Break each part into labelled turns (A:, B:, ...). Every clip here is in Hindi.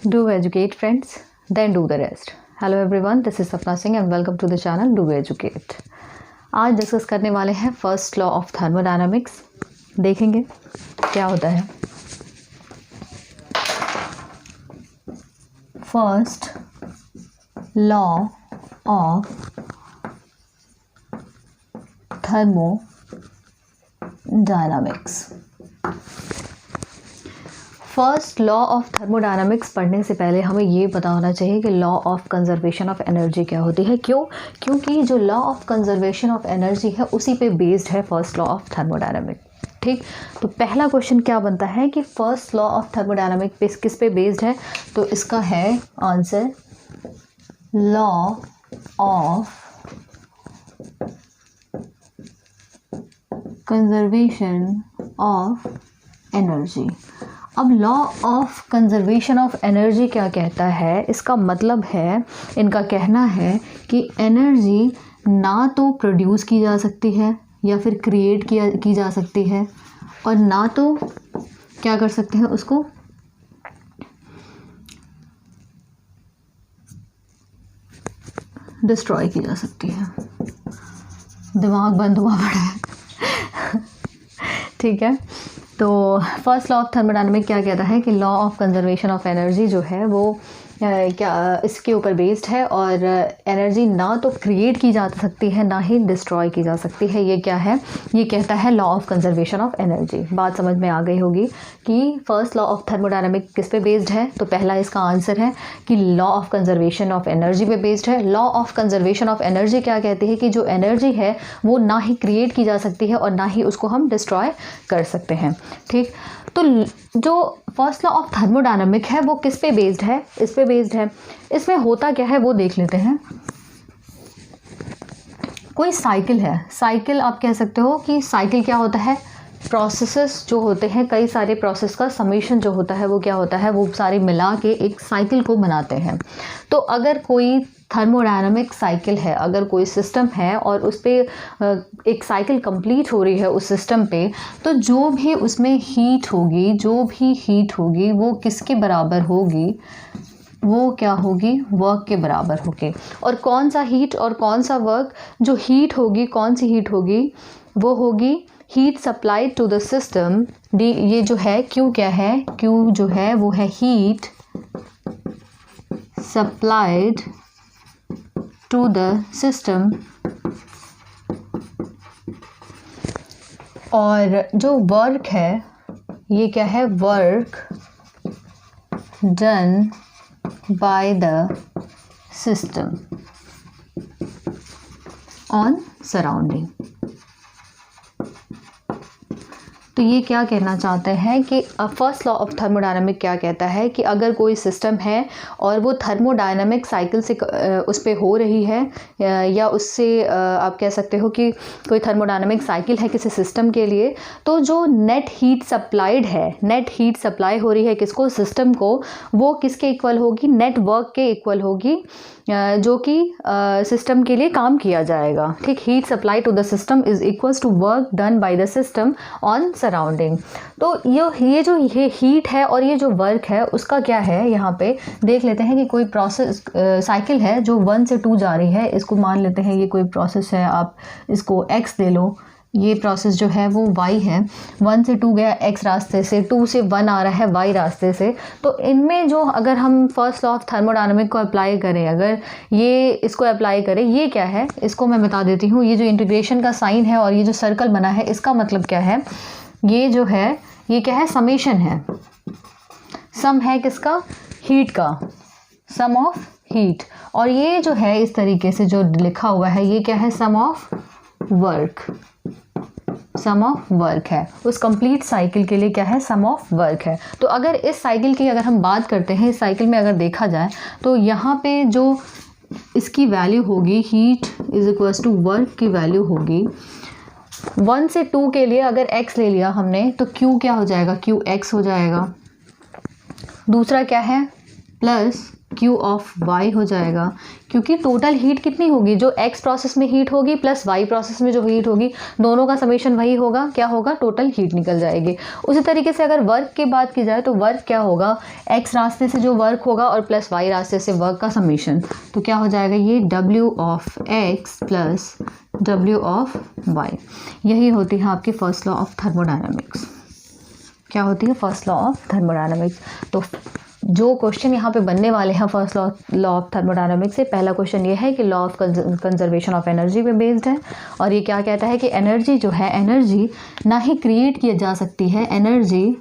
A: Do educate friends, then do the rest. Hello everyone, this is Sapna Singh and welcome to the channel Do Educate. आज डिस्कस करने वाले हैं फर्स्ट लॉ ऑफ थर्मोडायनामिक्स। देखेंगे क्या होता है। First law of thermodynamics. First law of thermodynamics पढ़ने से पहले हमें ये पता होना चाहिए कि law of conservation of energy क्या होती है। क्योंकि जो law of conservation of energy है उसी पे बेस्ड है फर्स्ट लॉ ऑफ थर्मोडायनामिक्स। ठीक, तो पहला क्वेश्चन क्या बनता है कि फर्स्ट लॉ ऑफ थर्मोडायनामिक्स किस पे बेस्ड है, तो इसका है answer law of conservation of energy. अब law of conservation of energy क्या कहता है, इसका मतलब है, इनका कहना है कि एनर्जी ना तो प्रोड्यूस की जा सकती है या फिर क्रिएट की जा सकती है, और ना तो क्या कर सकते हैं, उसको डिस्ट्रॉय की जा सकती है। दिमाग बंद हुआ पड़ा है। ठीक है, तो फर्स्ट लॉ ऑफ थर्मोडायनामिक क्या कहता है कि law of conservation of energy जो है वो क्या इसके ऊपर बेस्ड है, और एनर्जी ना तो क्रिएट की जा सकती है ना ही डिस्ट्रॉय की जा सकती है। ये क्या है, ये कहता है law of conservation of energy. बात समझ में आ गई होगी कि फर्स्ट लॉ ऑफ थर्मोडायनामिक किस पे बेस्ड है, तो पहला इसका आंसर है कि law of conservation of energy पे बेस्ड है। Law of conservation of energy क्या कहती है कि जो एनर्जी है वो ना ही क्रिएट की जा सकती है और ना ही उसको हम डिस्ट्रॉय कर सकते हैं। ठीक, तो जो फर्स्ट लॉ ऑफ थर्मोडायनामिक है वो किस पे बेस्ड है, इस पे बेस्ड है। इसमें होता क्या है वो देख लेते हैं। कोई साइकिल है, साइकिल आप कह सकते हो कि साइकिल क्या होता है, प्रोसेसेस जो होते हैं, कई सारे प्रोसेस का समेशन जो होता है वो क्या होता है, वो सारे मिला के एक साइकिल को बनाते हैं। तो अगर कोई थर्मोडायनामिक साइकिल है, अगर कोई सिस्टम है और उस पर एक साइकिल कंप्लीट हो रही है उस सिस्टम पे, तो जो भी उसमें हीट होगी वो किसके बराबर होगी, वो क्या होगी, वर्क के बराबर होगी। और कौन सा हीट और कौन सा वर्क, जो हीट होगी, कौन सी हीट होगी, वो होगी heat supplied to the system. D, ये जो है क्यू क्या है, क्यू जो है वो है heat supplied to the system, और जो वर्क है ये क्या है, work done by the system on surrounding. तो ये क्या कहना चाहते हैं कि फर्स्ट लॉ ऑफ थर्मोडायनामिक क्या कहता है कि अगर कोई सिस्टम है और वो थर्मोडायनामिक साइकिल से उस पे हो रही है, या उससे आप कह सकते हो कि कोई थर्मोडायनामिक साइकिल है किसी सिस्टम के लिए, तो जो नेट हीट सप्लाइड है, नेट हीट सप्लाई हो रही है किसको, सिस्टम को, वो किसके इक्वल होगी, नेट वर्क के इक्वल होगी, जो कि सिस्टम के लिए काम किया जाएगा। ठीक, heat supply to the system is equals to work done by the system on surrounding. तो ये जो हीट है और ये जो वर्क है उसका क्या है, यहाँ पे देख लेते हैं कि कोई प्रोसेस साइकिल है जो 1 से 2 जा रही है। इसको मान लेते हैं ये कोई प्रोसेस है, आप इसको x ले लो, ये प्रोसेस जो है वो y है। 1 से 2 गया x रास्ते से, 2 से 1 आ रहा है y रास्ते से। तो इनमें जो अगर हम फर्स्ट लॉ ऑफ थर्मोडायनामिक को अप्लाई करें, अगर ये इसको अप्लाई करें, ये क्या है इसको मैं बता देती हूँ। ये जो इंटीग्रेशन का साइन है और ये जो सर्कल बना है, इसका मतलब क्या है, ये जो है ये क्या है, समेशन है, सम है किसका, हीट का, सम ऑफ हीट। और ये जो है इस तरीके से जो लिखा हुआ है ये क्या है, sum of work, sum of work है। उस कंप्लीट साइकिल के लिए क्या है, सम ऑफ वर्क है। तो अगर इस साइकिल की अगर हम बात करते हैं, इस साइकिल में अगर देखा जाए तो यहाँ पे जो इसकी वैल्यू होगी, heat is equals to work की वैल्यू होगी 1 से 2 के लिए अगर x ले लिया हमने तो q क्या हो जाएगा, q x हो जाएगा। दूसरा क्या है, प्लस Q ऑफ y हो जाएगा, क्योंकि टोटल हीट कितनी होगी, जो x प्रोसेस में हीट होगी प्लस y प्रोसेस में जो हीट होगी, दोनों का समेशन वही होगा, क्या होगा, टोटल हीट निकल जाएगी। उसी तरीके से अगर वर्क की बात की जाए तो वर्क क्या होगा, x रास्ते से जो वर्क होगा और प्लस y रास्ते से वर्क का समेशन, तो क्या हो जाएगा ये W of x plus W of y। यही होती है आपकी फर्स्ट लॉ ऑफ थर्मोडायनामिक्स। क्या होती है, फर्स्ट लॉ ऑफ थर्मोडायनामिक्स। तो जो क्वेश्चन यहाँ पे बनने वाले हैं फर्स्ट लॉ ऑफ थर्मोडायनामिक्स से, पहला क्वेश्चन ये है कि law of conservation of energy पे बेस्ड है, और ये क्या कहता है कि एनर्जी जो है, एनर्जी ना ही क्रिएट की जा सकती है, एनर्जी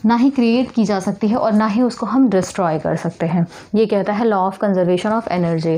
A: ना ही क्रिएट की जा सकती है और ना ही उसको हम डिस्ट्रॉय कर सकते हैं। ये कहता है law of conservation of energy.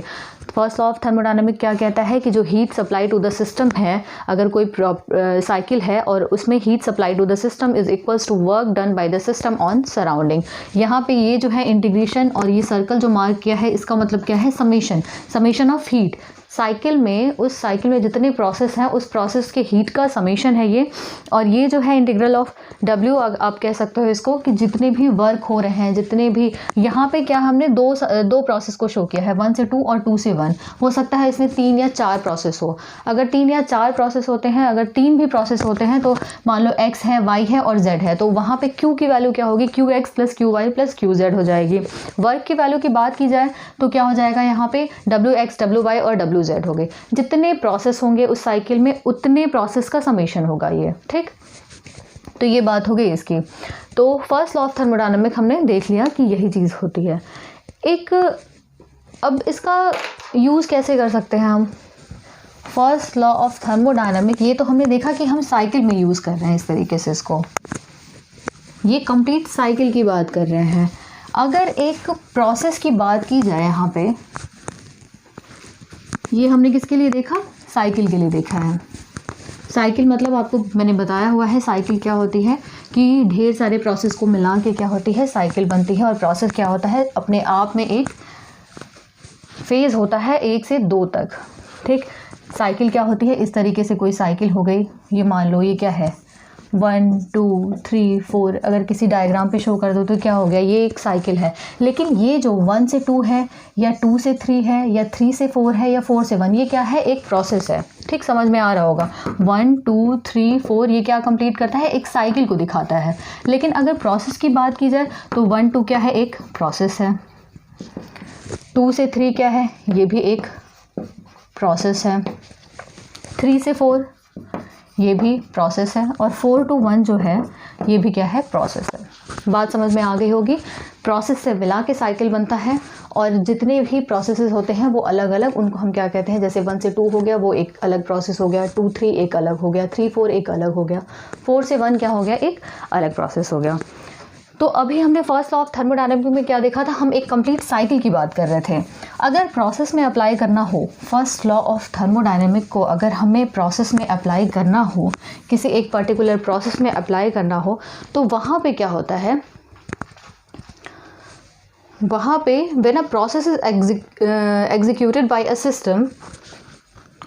A: First law of thermodynamic क्या कहता है कि जो heat supply to the system है, अगर कोई साइकिल है और उसमें heat supply to the system is equals to work done by the system on surrounding. यहाँ पे ये जो है इंटीग्रेशन और ये सर्कल जो मार्क किया है, इसका मतलब क्या है, समेशन ऑफ हीट। साइकिल में, उस साइकिल में जितने प्रोसेस हैं उस प्रोसेस के हीट का समेशन है ये, और ये जो है इंटीग्रल ऑफ W आप कह सकते हो इसको कि जितने भी वर्क हो रहे हैं, जितने भी, यहाँ पे क्या हमने दो प्रोसेस को शो किया है, 1 से 2 और 2 से 1। हो सकता है इसमें 3 या 4 प्रोसेस हो। अगर 3 या 4 प्रोसेस होते हैं, अगर 3 भी प्रोसेस होते हैं तो मान लो x है, y है और z है, तो वहाँ पे q की वैल्यू क्या होगी, qx plus qy plus qz हो जाएगी। वर्क की वैल्यू की बात की जाए तो क्या हो जाएगा, यहाँ पे wx, wy और wz हो गए। जितने प्रोसेस होंगे उस साइकिल में उतने प्रोसेस का समेशन होगा ये, ठीक। तो ये बात हो गई इसकी। तो फर्स्ट लॉ ऑफ थर्मोडायनामिक हमने देख लिया कि यही चीज़ होती है। एक, अब इसका यूज़ कैसे कर सकते हैं हम, फर्स्ट लॉ ऑफ थर्मोडायनामिक, ये तो हमने देखा कि हम साइकिल में यूज़ कर रहे हैं इस तरीके से इसको, ये कंप्लीट साइकिल की बात कर रहे हैं। अगर एक प्रोसेस की बात की जाए यहाँ पे, ये हमने किसके लिए देखा, साइकिल के लिए देखा है। साइकिल मतलब आपको मैंने बताया हुआ है, साइकिल क्या होती है कि ढेर सारे प्रोसेस को मिला के क्या होती है, साइकिल बनती है। और प्रोसेस क्या होता है, अपने आप में एक फेज़ होता है 1 से 2 तक, ठीक। साइकिल क्या होती है, इस तरीके से कोई साइकिल हो गई, ये मान लो ये क्या है 1 2 3 4, अगर किसी डायग्राम पे शो कर दो तो क्या हो गया, ये एक साइकिल है। लेकिन ये जो 1 से 2 है या 2 से 3 है या 3 से 4 है या 4 से 1, ये क्या है, एक प्रोसेस है, ठीक। समझ में आ रहा होगा, 1 2 3 4 ये क्या कंप्लीट करता है, एक साइकिल को दिखाता है। लेकिन अगर प्रोसेस की बात की जाए तो 1 2 क्या है, एक प्रोसेस है। 2 से 3 क्या है, ये भी एक प्रोसेस है। 3 से 4 ये भी प्रोसेस है, और 4 to 1 जो है ये भी क्या है, प्रोसेस है। बात समझ में आ गई होगी। प्रोसेस से मिला के साइकिल बनता है, और जितने भी प्रोसेसेस होते हैं वो अलग अलग, उनको हम क्या कहते हैं, जैसे 1 से 2 हो गया वो एक अलग प्रोसेस हो गया, 2 3 एक अलग हो गया, 3 4 एक अलग हो गया, 4 से 1 क्या हो गया, एक अलग प्रोसेस हो गया। तो अभी हमने फर्स्ट लॉ ऑफ थर्मोडायनामिक्स में क्या देखा था, हम एक कंप्लीट साइकिल की बात कर रहे थे। अगर प्रोसेस में अप्लाई करना हो फर्स्ट लॉ ऑफ थर्मोडायनामिक को, अगर हमें प्रोसेस में अप्लाई करना हो, किसी एक पर्टिकुलर प्रोसेस में अप्लाई करना हो, तो वहाँ पे क्या होता है, वहाँ पे when a process is executed by a system,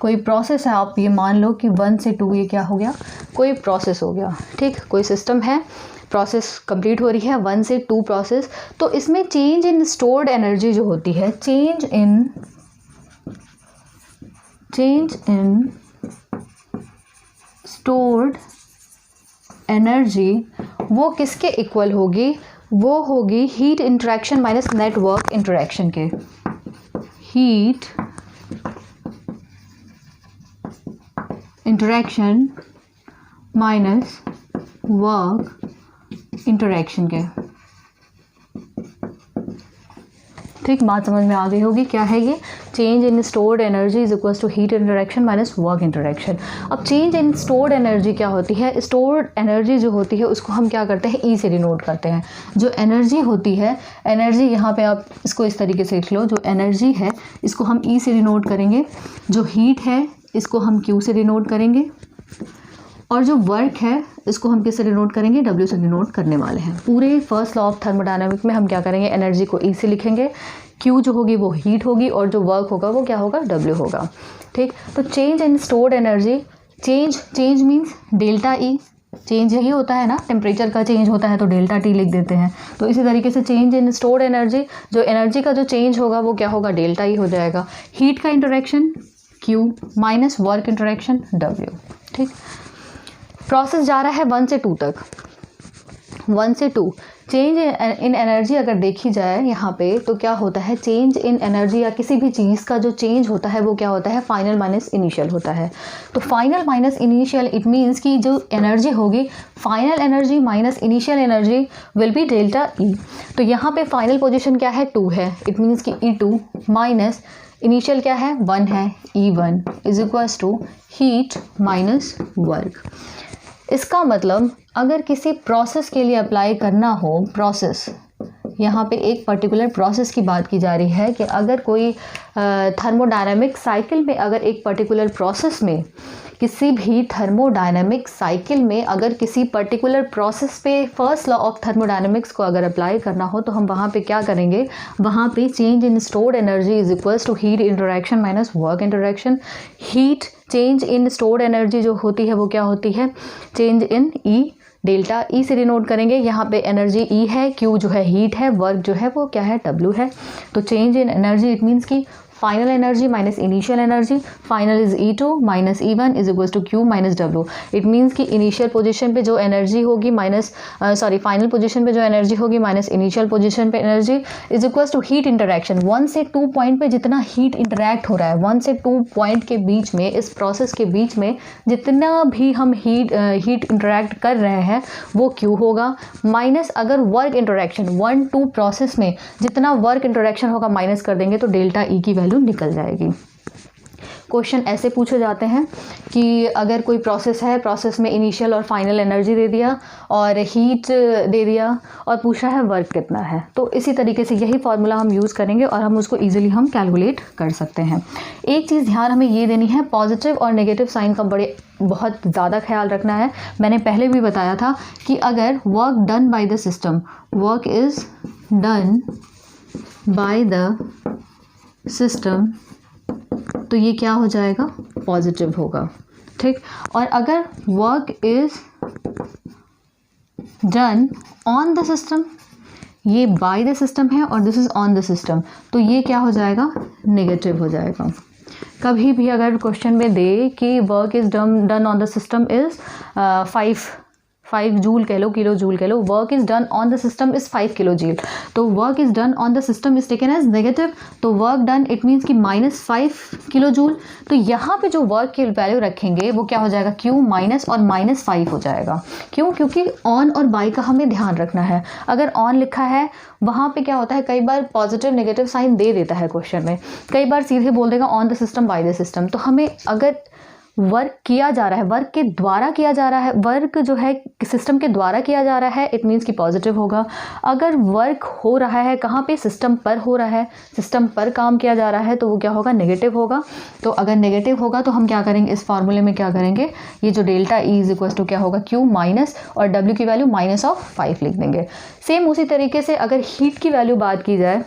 A: कोई प्रोसेस है, आप ये मान लो कि 1 से 2 ये क्या हो गया, कोई प्रोसेस हो गया, ठीक। कोई सिस्टम है, प्रोसेस कंप्लीट हो रही है 1 से 2 प्रोसेस, तो इसमें चेंज इन स्टोर्ड एनर्जी जो होती है, चेंज इन स्टोर्ड एनर्जी, वो किसके इक्वल होगी, वो होगी heat interaction minus network interaction के। Heat interaction minus work interaction के, ठीक। बात समझ में आ गई होगी, क्या है ये, change in stored energy is equals to heat interaction minus work interaction. अब चेंज इन स्टोर्ड एनर्जी क्या होती है, स्टोर्ड एनर्जी जो होती है उसको हम क्या करते हैं, ई से डिनोट करते हैं। जो एनर्जी होती है, एनर्जी यहाँ पे आप इसको इस तरीके से लिख लो, जो एनर्जी है इसको हम ई से डिनोट करेंगे, जो हीट है इसको हम क्यू से डिनोट करेंगे, और जो वर्क है इसको हम किससे डिनोट करेंगे, डब्ल्यू से डिनोट करने वाले हैं। पूरे फर्स्ट लॉ ऑफ थर्मोडायनामिक में हम क्या करेंगे, एनर्जी को ई से लिखेंगे, क्यू जो होगी वो हीट होगी, और जो वर्क होगा वो क्या होगा, डब्ल्यू होगा, ठीक। तो change in stored energy, change means delta E, change यही होता है ना, टेम्परेचर का चेंज होता है तो डेल्टा टी लिख देते हैं। तो इसी तरीके से चेंज इन स्टोर्ड एनर्जी, जो एनर्जी का जो चेंज होगा वो क्या होगा, डेल्टा ही हो जाएगा। हीट का interaction Q minus work interaction W। ठीक, प्रोसेस जा रहा है 1 से 2 तक, 1 से 2। चेंज इन एनर्जी अगर देखी जाए यहाँ पे तो क्या होता है, चेंज इन एनर्जी या किसी भी चीज़ का जो चेंज होता है वो क्या होता है, फाइनल माइनस इनिशियल होता है। तो final minus initial, it means कि जो एनर्जी होगी, final energy minus initial energy will be delta E. तो यहाँ पे फाइनल पोजीशन क्या है, 2 है, इट मीन्स कि E2 माइनस इनिशियल क्या है, 1 है, E1 is equals to heat minus work. इसका मतलब अगर किसी प्रोसेस के लिए अप्लाई करना हो, प्रोसेस, यहाँ पे एक पर्टिकुलर प्रोसेस की बात की जा रही है कि अगर कोई थर्मोडायनामिक साइकिल में, अगर एक पर्टिकुलर प्रोसेस में, किसी भी थर्मोडायनामिक साइकिल में अगर किसी पर्टिकुलर प्रोसेस पे फर्स्ट लॉ ऑफ थर्मोडायनामिक्स को अगर अप्लाई करना हो तो हम वहाँ पे क्या करेंगे, वहाँ पे change in stored energy is equals to heat interaction minus work interaction. Heat change in stored energy जो होती है वो क्या होती है, change in E, delta E से डिनोट करेंगे। यहाँ पे एनर्जी ई है, क्यू जो है हीट है, वर्क जो है वो क्या है, डब्ल्यू है। तो change in energy it means की final energy minus initial energy, final is E2 minus E1 is equals to Q minus W। It means कि इनिशियल पोजीशन पे जो एनर्जी होगी माइनस फाइनल पोजीशन पे जो एनर्जी होगी माइनस इनिशियल पोजीशन पे energy is equals to heat interaction. 1 से 2 पॉइंट पे जितना हीट इंटरैक्ट हो रहा है, 1 से 2 पॉइंट के बीच में, इस प्रोसेस के बीच में जितना भी हम हीट इंटरैक्ट कर रहे हैं वो Q होगा, माइनस अगर वर्क इंटरेक्शन 1-2 प्रोसेस में जितना वर्क इंटरेक्शन होगा माइनस कर देंगे तो डेल्टा ई की वैल्यू निकल जाएगी। क्वेश्चन ऐसे पूछे जाते हैं कि अगर कोई प्रोसेस है, प्रोसेस में इनिशियल और फाइनल एनर्जी दे दिया और हीट दे दिया और पूछा है वर्क कितना है, तो इसी तरीके से यही फार्मूला हम यूज़ करेंगे और हम उसको इजीली हम कैलकुलेट कर सकते हैं। एक चीज़ ध्यान हमें ये देनी है, पॉजिटिव और नेगेटिव साइन का बहुत ज़्यादा ख्याल रखना है। मैंने पहले भी बताया था कि अगर work done by the system, work is done by the system, तो ये क्या हो जाएगा, पॉजिटिव होगा। ठीक, और अगर work is done on the system, ये बाय द सिस्टम है और this is on the system, तो ये क्या हो जाएगा, नेगेटिव हो जाएगा। कभी भी अगर क्वेश्चन में दे कि work is done on the system is 5 joule कह लो, किलो जूल कह लो, work is done on the system is 5 kilo joule, तो work is done on the system is taken as negative, तो वर्क डन इट मीन्स कि माइनस 5 किलो जूल। तो यहाँ पे जो वर्क की वैल्यू रखेंगे वो क्या हो जाएगा, Q माइनस और माइनस 5 हो जाएगा। क्यों, क्योंकि ऑन और बाय का हमें ध्यान रखना है। अगर ऑन लिखा है वहाँ पे क्या होता है, कई बार पॉजिटिव नेगेटिव साइन दे देता है क्वेश्चन में, कई बार सीधे बोल देगा on the system by the system. तो हमें अगर वर्क किया जा रहा है, वर्क के द्वारा किया जा रहा है, वर्क जो है सिस्टम के द्वारा किया जा रहा है, इट मीन्स कि पॉजिटिव होगा। अगर वर्क हो रहा है कहाँ पे, सिस्टम पर हो रहा है, सिस्टम पर काम किया जा रहा है, तो वो क्या होगा, नेगेटिव होगा। तो अगर नेगेटिव होगा तो हम क्या करेंगे, इस फार्मूले में क्या करेंगे, ये जो delta E is equal to क्या होगा, Q माइनस और W की वैल्यू माइनस ऑफ 5 लिख देंगे। सेम उसी तरीके से अगर हीट की वैल्यू बात की जाए,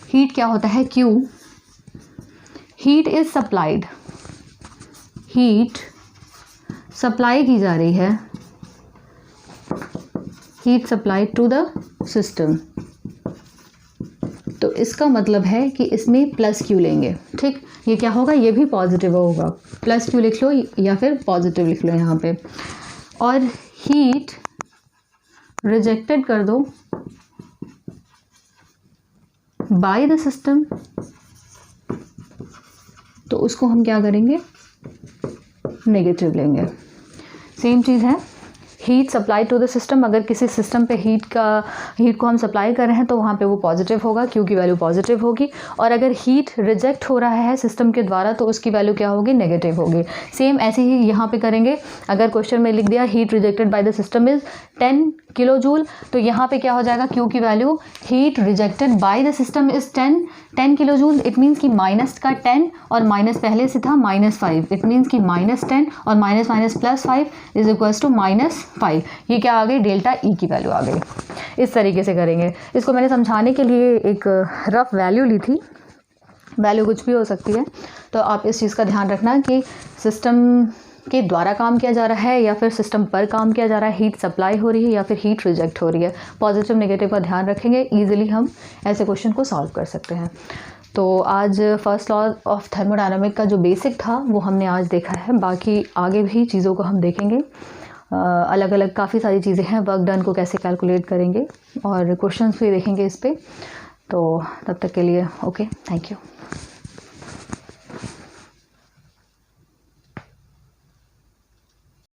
A: हीट क्या होता है, Q, heat is supplied, heat supply की जा रही है, heat supplied to the system, तो इसका मतलब है कि इसमें प्लस Q लेंगे। ठीक, ये क्या होगा, ये भी पॉजिटिव होगा, प्लस Q लिख लो या फिर पॉजिटिव लिख लो यहाँ पे। और हीट रिजेक्टेड कर दो बाय द सिस्टम, तो उसको हम क्या करेंगे, नेगेटिव लेंगे। सेम चीज़ है, heat supply to the system, अगर किसी सिस्टम पे हीट को हम सप्लाई कर रहे हैं तो वहाँ पे वो पॉजिटिव होगा, Q की वैल्यू पॉजिटिव होगी। और अगर हीट रिजेक्ट हो रहा है सिस्टम के द्वारा तो उसकी वैल्यू क्या होगी, नेगेटिव होगी। सेम ऐसे ही यहाँ पे करेंगे। अगर क्वेश्चन में लिख दिया heat rejected by the system is 10 kilo joule, तो यहाँ पे क्या हो जाएगा, Q की value, heat rejected by the system is 10 kilo joule, it means कि माइनस का 10 और माइनस पहले से था -5, इट मीन्स कि -10 और minus minus plus 5 is equals to -5। ये क्या आ गई, डेल्टा ई की वैल्यू आ गई। इस तरीके से करेंगे। इसको मैंने समझाने के लिए एक रफ वैल्यू ली थी, वैल्यू कुछ भी हो सकती है, तो आप इस चीज़ का ध्यान रखना कि सिस्टम के द्वारा काम किया जा रहा है या फिर सिस्टम पर काम किया जा रहा है, हीट सप्लाई हो रही है या फिर हीट रिजेक्ट हो रही है। पॉजिटिव नेगेटिव का ध्यान रखेंगे, ईजिली हम ऐसे क्वेश्चन को सॉल्व कर सकते हैं। तो आज फर्स्ट लॉ ऑफ थर्मोडायनामिक का जो बेसिक था वो हमने आज देखा है, बाकी आगे भी चीज़ों को हम देखेंगे। अलग अलग काफ़ी सारी चीज़ें हैं, वर्क डन को कैसे कैलकुलेट करेंगे और क्वेश्चंस भी देखेंगे इस पर। तो तब तक के लिए ओके, थैंक यू।